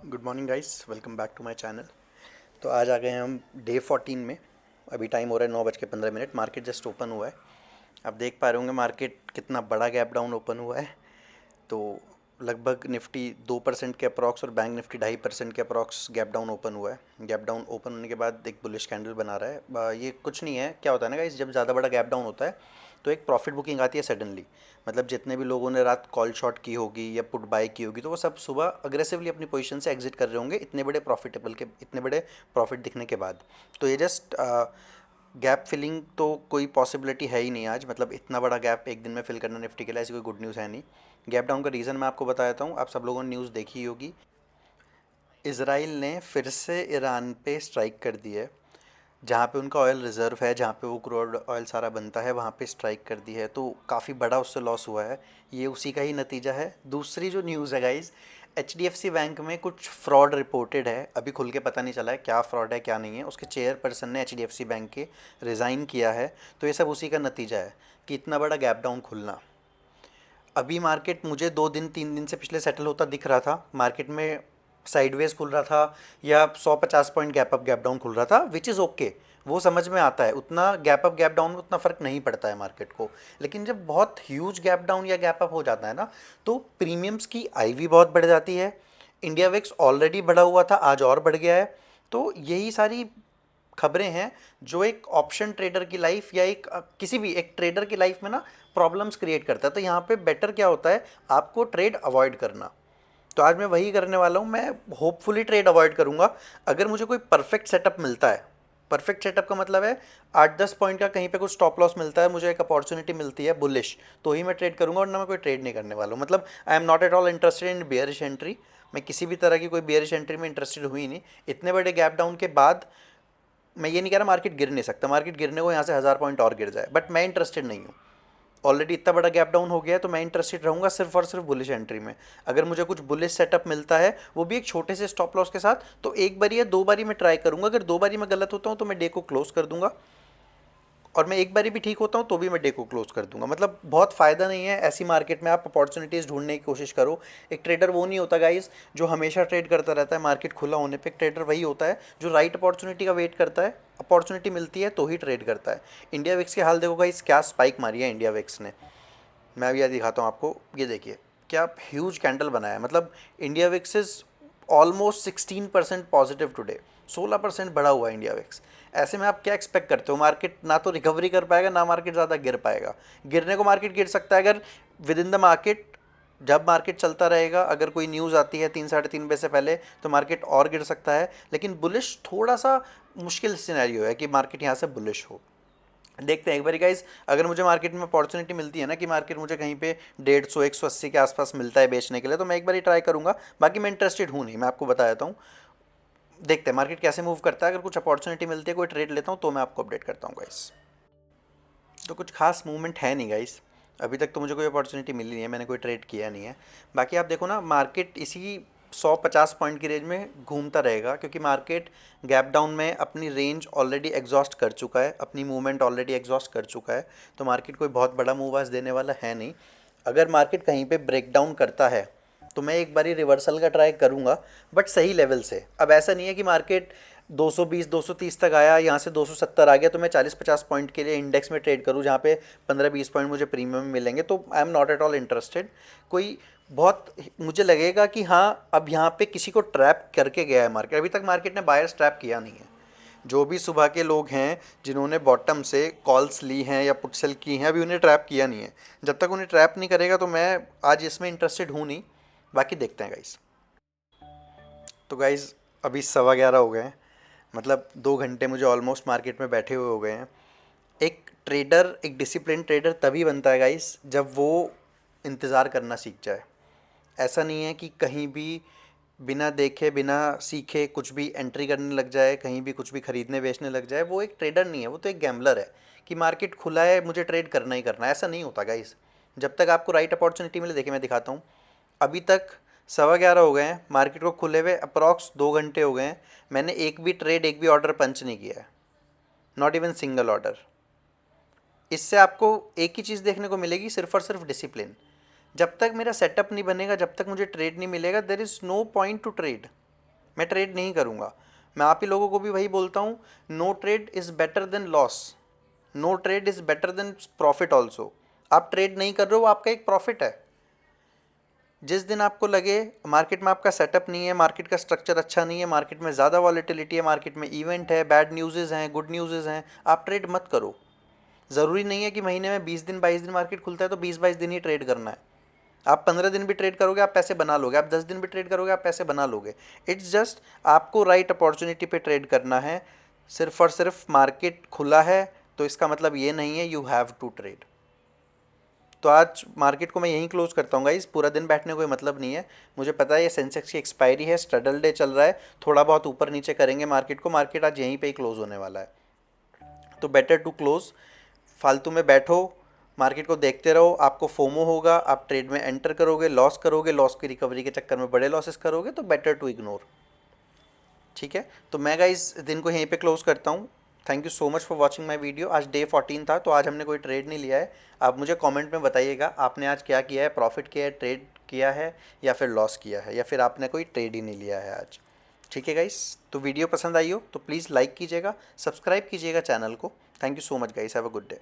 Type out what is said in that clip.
Good morning guys, welcome back to my channel. तो आज आ गए हैं हम डे 14 में। अभी टाइम हो रहा है 9:15। मार्केट जस्ट ओपन हुआ है। आप देख पा रहे होंगे मार्केट कितना बड़ा गैप डाउन ओपन हुआ है। तो लगभग निफ्टी 2% के अप्रॉक्स और बैंक निफ्टी 2.5% के अप्रॉक्स गैप डाउन ओपन हुआ है। गैप डाउन ओपन होने के बाद एक बुलिश कैंडल बना रहा है। ये कुछ नहीं है, क्या होता है ना गाइस, जब ज़्यादा बड़ा गैप डाउन होता है तो एक प्रॉफिट बुकिंग आती है सडनली। मतलब जितने भी लोगों ने रात कॉल शॉट की होगी या पुट बाय की होगी तो वो सब सुबह अग्रेसिवली अपनी पोजीशन से एग्जिट कर रहे होंगे इतने बड़े प्रॉफिट दिखने के बाद। तो ये जस्ट गैप फिलिंग तो कोई पॉसिबिलिटी है ही नहीं आज। मतलब इतना बड़ा गैप एक दिन में फिल करना निफ्टी के लिए ऐसी कोई गुड न्यूज़ है नहीं। गैप डाउन का रीज़न मैं आपको बता देता हूँ, आप सब लोगों ने न्यूज़ देखी ही होगी। इसराइल ने फिर से ईरान पे स्ट्राइक कर दी है। जहाँ पे उनका ऑयल रिज़र्व है, जहाँ पे वो क्रूड ऑयल सारा बनता है, वहाँ पे स्ट्राइक कर दी है। तो काफ़ी बड़ा उससे लॉस हुआ है। ये उसी का ही नतीजा है। दूसरी जो न्यूज़ है गाइस, HDFC बैंक में कुछ फ्रॉड रिपोर्टेड है। अभी खुल के पता नहीं चला है क्या फ्रॉड है क्या नहीं है। उसके चेयरपर्सन ने HDFC बैंक के रिज़ाइन किया है। तो ये सब उसी का नतीजा है कि इतना बड़ा गैप डाउन खुलना। अभी मार्केट मुझे 2 दिन 3 दिन से पिछले सेटल होता दिख रहा था। मार्केट में साइडवेज खुल रहा था या 150 point gap up gap down खुल रहा था, विच इज़ ओके। वो समझ में आता है, उतना गैप अप गैप डाउन में उतना फ़र्क नहीं पड़ता है मार्केट को। लेकिन जब बहुत ह्यूज गैप डाउन या गैप अप हो जाता है ना, तो प्रीमियम्स की आईवी बहुत बढ़ जाती है। इंडिया विक्स ऑलरेडी बढ़ा हुआ था, आज और बढ़ गया है। तो यही सारी खबरें हैं जो एक ऑप्शन ट्रेडर की लाइफ या किसी भी एक ट्रेडर की लाइफ में ना प्रॉब्लम्स क्रिएट करता है। तो यहाँ पे बेटर क्या होता है, आपको ट्रेड अवॉइड करना। तो आज मैं वही करने वाला हूँ। मैं होपफुली ट्रेड अवॉइड करूँगा। अगर मुझे कोई परफेक्ट सेटअप मिलता है, परफेक्ट सेटअप का मतलब है 8-10 पॉइंट का कहीं पे कुछ स्टॉप लॉस मिलता है, मुझे एक अपॉर्चुनिटी मिलती है बुलिश, तो ही मैं ट्रेड करूँगा, वरना मैं कोई ट्रेड नहीं करने वाला हूँ। मतलब I am not at all interested in bearish entry. मैं किसी भी तरह की कोई बियरिश एंट्री में इंटरेस्टेड हुई नहीं। इतने बड़े गैप डाउन के बाद मैं ये नहीं कह रहा मार्केट गिर नहीं सकता, मार्केट गिरने को यहाँ से 1000 पॉइंट और गिर जाए, बट मैं इंटरेस्टेड नहीं हूँ। ऑलरेडी इतना बड़ा गैप डाउन हो गया है तो मैं इंटरेस्टेड रहूँगा सिर्फ और सिर्फ बुलिश एंट्री में। अगर मुझे कुछ बुलिश सेटअप मिलता है, वो भी एक छोटे से स्टॉप लॉस के साथ, तो एक बारी या दो बारी मैं ट्राई करूँगा। अगर दो बारी मैं गलत होता हूँ तो मैं डे को क्लोज कर दूंगा, और मैं एक बारी भी ठीक होता हूँ तो भी मैं डे को क्लोज कर दूंगा। मतलब बहुत फ़ायदा नहीं है ऐसी मार्केट में। आप अपॉर्चुनिटीज़ ढूंढने की कोशिश करो। एक ट्रेडर वो नहीं होता गाइस जो हमेशा ट्रेड करता रहता है मार्केट खुला होने पे। एक ट्रेडर वही होता है जो राइट अपॉर्चुनिटी का वेट करता है, अपॉर्चुनिटी मिलती है तो ही ट्रेड करता है। इंडिया विक्स के हाल देखो गाइस, क्या स्पाइक मारी है इंडिया विक्स ने। मैं अभी यह दिखाता हूँ आपको, ये देखिए क्या ह्यूज कैंडल बनाया है। मतलब India VIX is almost 16% positive today. 16% बढ़ा हुआ है इंडिया विक्स। ऐसे में आप क्या एक्सपेक्ट करते हो, मार्केट ना तो रिकवरी कर पाएगा ना मार्केट ज़्यादा गिर पाएगा। गिरने को मार्केट गिर सकता है अगर विद इन द मार्केट, जब मार्केट चलता रहेगा, अगर कोई न्यूज़ आती है 3 साढ़े 3 बजे से पहले तो मार्केट और गिर सकता है। लेकिन बुलिश थोड़ा सा मुश्किल सिनेरियो है कि मार्केट यहाँ से बुलिश हो। देखते हैं एक बार गाइज, अगर मुझे मार्केट में अपॉर्चुनिटी मिलती है ना कि मार्केट मुझे कहीं पे 150 180 के आसपास मिलता है बेचने के लिए, तो मैं एक बार ही ट्राई करूंगा। बाकी मैं इंटरेस्टेड हूँ नहीं, मैं आपको बता देता हूँ। देखते हैं मार्केट कैसे मूव करता है। अगर कुछ अपॉर्चुनिटी मिलती है, कोई ट्रेड लेता हूँ तो मैं आपको अपडेट करता हूँ गाइस। तो कुछ खास मूवमेंट है नहीं गाइस, अभी तक तो मुझे कोई अपॉर्चुनिटी मिली नहीं है, मैंने कोई ट्रेड किया नहीं है। बाकी आप देखो ना, मार्केट इसी 150 पॉइंट की रेंज में घूमता रहेगा, क्योंकि मार्केट गैप डाउन में अपनी रेंज ऑलरेडी एग्जॉस्ट कर चुका है, अपनी मूवमेंट ऑलरेडी एग्जॉस्ट कर चुका है। तो मार्केट कोई बहुत बड़ा मूव आज देने वाला है नहीं। अगर मार्केट कहीं पे ब्रेक डाउन करता है तो मैं एक बारी रिवर्सल का ट्राई करूंगा, बट सही लेवल से। अब ऐसा नहीं है कि मार्केट 220 230 तक आया, यहाँ से 270 आ गया तो मैं 40-50 पॉइंट के लिए इंडेक्स में ट्रेड करूँ जहाँ पे 15-20 पॉइंट मुझे प्रीमियम मिलेंगे। तो I am not at all interested. कोई बहुत मुझे लगेगा कि हाँ अब यहाँ पे किसी को ट्रैप करके गया है मार्केट। अभी तक मार्केट ने बायर्स ट्रैप किया नहीं है। जो भी सुबह के लोग हैं जिन्होंने बॉटम से कॉल्स ली हैं या पुट सेल की हैं, अभी उन्हें ट्रैप किया नहीं है। जब तक उन्हें ट्रैप नहीं करेगा तो मैं आज इसमें इंटरेस्टेड हूँ नहीं। बाकी देखते हैं गाइस। तो गाइस अभी 11:15 हो गए हैं। मतलब 2 घंटे मुझे ऑलमोस्ट मार्केट में बैठे हुए हो गए हैं। एक ट्रेडर, एक डिसिप्लिन ट्रेडर तभी बनता है गाइस जब वो इंतज़ार करना सीख जाए। ऐसा नहीं है कि कहीं भी बिना देखे बिना सीखे कुछ भी एंट्री करने लग जाए, कहीं भी कुछ भी खरीदने बेचने लग जाए। वो एक ट्रेडर नहीं है, वो तो एक गैम्बलर है कि मार्केट खुला है मुझे ट्रेड करना ही करना है। ऐसा नहीं होता गाइस। जब तक आपको राइट अपॉर्चुनिटी मिले, देखिए मैं दिखाता हूँ। अभी तक 11:15 हो गए हैं, मार्केट को खुले हुए अप्रॉक्स 2 घंटे हो गए हैं। मैंने एक भी ट्रेड, एक भी ऑर्डर पंच नहीं किया है, नॉट इवन सिंगल ऑर्डर। इससे आपको एक ही चीज़ देखने को मिलेगी, सिर्फ और सिर्फ डिसिप्लिन। जब तक मेरा सेटअप नहीं बनेगा, जब तक मुझे ट्रेड नहीं मिलेगा, there is no point to trade. मैं ट्रेड नहीं करूँगा। मैं आप ही लोगों को भी वही बोलता हूँ, no trade is better than loss, no trade is better than profit also. आप ट्रेड नहीं कर रहे हो, आपका एक प्रॉफिट है। जिस दिन आपको लगे मार्केट में आपका सेटअप नहीं है, मार्केट का स्ट्रक्चर अच्छा नहीं है, मार्केट में ज़्यादा वॉलेटिलिटी है, मार्केट में इवेंट है, बैड न्यूज़ हैं, गुड न्यूज़ हैं, आप ट्रेड मत करो। ज़रूरी नहीं है कि महीने में 20 दिन 22 दिन मार्केट खुलता है तो 20-22 दिन ही ट्रेड करना है। आप 15 दिन भी ट्रेड करोगे, आप पैसे बना लोगे। आप 10 दिन भी ट्रेड करोगे, आप पैसे बना लोगे। इट्स जस्ट आपको राइट अपॉर्चुनिटी पे ट्रेड करना है। सिर्फ और सिर्फ मार्केट खुला है तो इसका मतलब ये नहीं है यू हैव टू ट्रेड। तो आज मार्केट को मैं यहीं क्लोज करता हूँ गाइस, पूरा दिन बैठने कोई मतलब नहीं है। मुझे पता है ये सेंसेक्स की एक्सपायरी है, स्ट्रडल डे चल रहा है, थोड़ा बहुत ऊपर नीचे करेंगे मार्केट को, मार्केट आज यहीं पे ही क्लोज होने वाला है। तो बेटर टू क्लोज, फालतू में बैठो, मार्केट को देखते रहो, आपको फोमो होगा, आप ट्रेड में एंटर करोगे, लॉस करोगे, लॉस की रिकवरी के चक्कर में बड़े लॉसेस करोगे, तो बेटर टू इग्नोर। ठीक है, तो मैं गाइस दिन को यहीं पे क्लोज करता हूँ। Thank you so much for watching my video. आज डे 14 था तो आज हमने कोई ट्रेड नहीं लिया है। आप मुझे कमेंट में बताइएगा आपने आज क्या किया है, प्रॉफिट किया है, ट्रेड किया है, या फिर लॉस किया है, या फिर आपने कोई ट्रेड ही नहीं लिया है आज। ठीक है गाइस, तो वीडियो पसंद आई हो तो प्लीज़ लाइक कीजिएगा, सब्सक्राइब कीजिएगा चैनल को। Thank you so much guys, have a good day.